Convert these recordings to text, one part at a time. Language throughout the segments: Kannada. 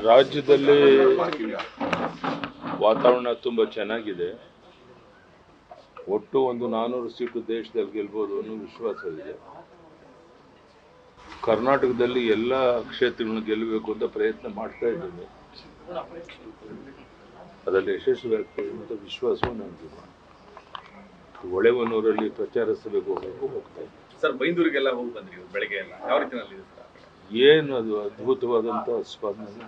ರಾಜ್ಯದಲ್ಲಿ ವಾತಾವರಣ ತುಂಬ ಚೆನ್ನಾಗಿದೆ. ಒಟ್ಟು ಒಂದು 400 ಸೀಟು ದೇಶದಲ್ಲಿ ಗೆಲ್ಬೋದು ಅನ್ನೋ ವಿಶ್ವಾಸ ಇದೆ. ಕರ್ನಾಟಕದಲ್ಲಿ ಎಲ್ಲ ಕ್ಷೇತ್ರಗಳನ್ನು ಗೆಲ್ಲಬೇಕು ಅಂತ ಪ್ರಯತ್ನ ಮಾಡ್ತಾ ಇದ್ದೇನೆ. ಅದರಲ್ಲಿ ಯಶಸ್ವಿ ಆಗ್ತದೆ ಅಂತ ವಿಶ್ವಾಸವೂ ನನಗಿದೆ. ಹೊಳೆಹೊನ್ನೂರಲ್ಲಿ ಪ್ರಚಾರ ಸಭೆಗೆ ಹೋಗ್ತಾ ಇದ್ದೀನಿ. ಸರ್, ಬೈಂದೂರಿಗೆಲ್ಲ ಹೋಗಿ ಬಂದ್ರಿ ಬೆಳಗ್ಗೆ ಎಲ್ಲ ಯಾವ ರೀತಿಯಲ್ಲಿ ಏನು ಅದು ಅದ್ಭುತವಾದಂಥ ಸ್ಪಂದನೆ.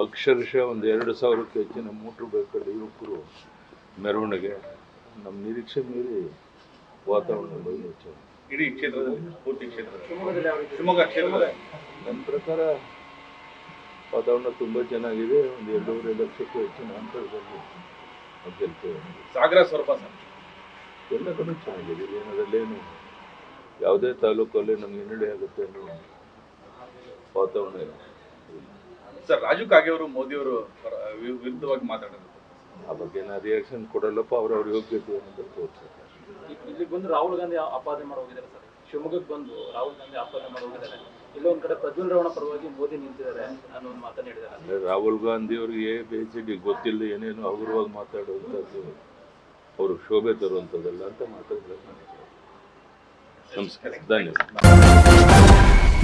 ಅಕ್ಷರಶಃ ಒಂದು 2000ಕ್ಕೂ ಹೆಚ್ಚಿನ ಮೋಟ್ರ್ ಬೈಕಲ್ಲಿ ಯುವಕರು ಮೆರವಣಿಗೆ. ನಮ್ಮ ನಿರೀಕ್ಷೆ ಮೀರಿ ವಾತಾವರಣ ಚೆನ್ನಾಗಿ ಇಡೀ ಕ್ಷೇತ್ರದಲ್ಲಿ, ಪೂರ್ತಿ ಕ್ಷೇತ್ರದಲ್ಲಿ, ಶಿವಮೊಗ್ಗ ಕ್ಷೇತ್ರದಲ್ಲಿ ನನ್ನ ಪ್ರಕಾರ ವಾತಾವರಣ ತುಂಬ ಚೆನ್ನಾಗಿದೆ. ಒಂದು 2.5 ಲಕ್ಷಕ್ಕೂ ಹೆಚ್ಚಿನ ಅಂತರದಲ್ಲಿ ಗೆಲ್ತೇವೆ. ಸಾಗರ ಸ್ವರೂಪ ಎಲ್ಲ ಕಡೆ ಚೆನ್ನಾಗಿದೆ. ಏನದಲ್ಲೇನು ಯಾವುದೇ ತಾಲೂಕಲ್ಲಿ ನಮಗೆ ಹಿನ್ನಡೆ ಆಗುತ್ತೆ ಅನ್ನೋ ವಾತಾವರಣ ಇಲ್ಲ. ಸರ್, ರಾಜು ಕಾಗೆ ಅವರು ಮೋದಿಯವರು ವಿರುದ್ಧವಾಗಿ ಮಾತಾಡೋದು, ಆ ಬಗ್ಗೆ ನಾನು ರಿಯಾಕ್ಷನ್ ಕೊಡಲ್ಲಪ್ಪ. ಅವ್ರವ್ರ ಯೋಗ್ಯತೆ ಅನ್ನೋದು ತೋರಿಸ್ತಾರೆ. ಇಲ್ಲಿ ಬಂದು ರಾಹುಲ್ ಗಾಂಧಿ ಆಪಾದನೆ ಮಾಡಿ ಹೋಗಿದ್ದಾರೆ ಸರ್. ಶಿವಮೊಗ್ಗಕ್ಕೆ ಬಂದು ರಾಹುಲ್ ಗಾಂಧಿ ಆಪಾದನೆ ಮಾಡಿ ಹೋಗಿದ್ದಾರೆ. ಇಲ್ಲೊಂದ್ ಕಡೆ ಪ್ರಜ್ವಲ್ ರೇವಣ್ಣ ಪರವಾಗಿ ಮೋದಿ ನಿಂತಿದ್ದಾರೆ ಅನ್ನೋ ಒಂದು ಮಾತನ್ನು ಹೇಳಿದ್ದಾರೆ. ಅಂದರೆ ರಾಹುಲ್ ಗಾಂಧಿ ಅವ್ರಿಗೆ ಬೇಸಿಡಿ ಗೊತ್ತಿಲ್ಲದೆ ಏನೇನು ಹಗುರವಾಗಿ ಮಾತಾಡುವಂಥದ್ದು ಅವರು ಶೋಭೆ ತರುವಂಥದ್ದಲ್ಲ ಅಂತ ಮಾತಾಡಿದ್ರೆ ನಮಸ್ಕಾರ, ಧನ್ಯವಾದ.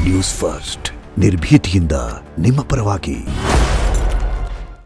ನ್ಯೂಸ್ ಫಸ್ಟ್ ನಿರ್ಭೀತಿಯಿಂದ ನಿಮ್ಮ ಪರವಾಗಿ.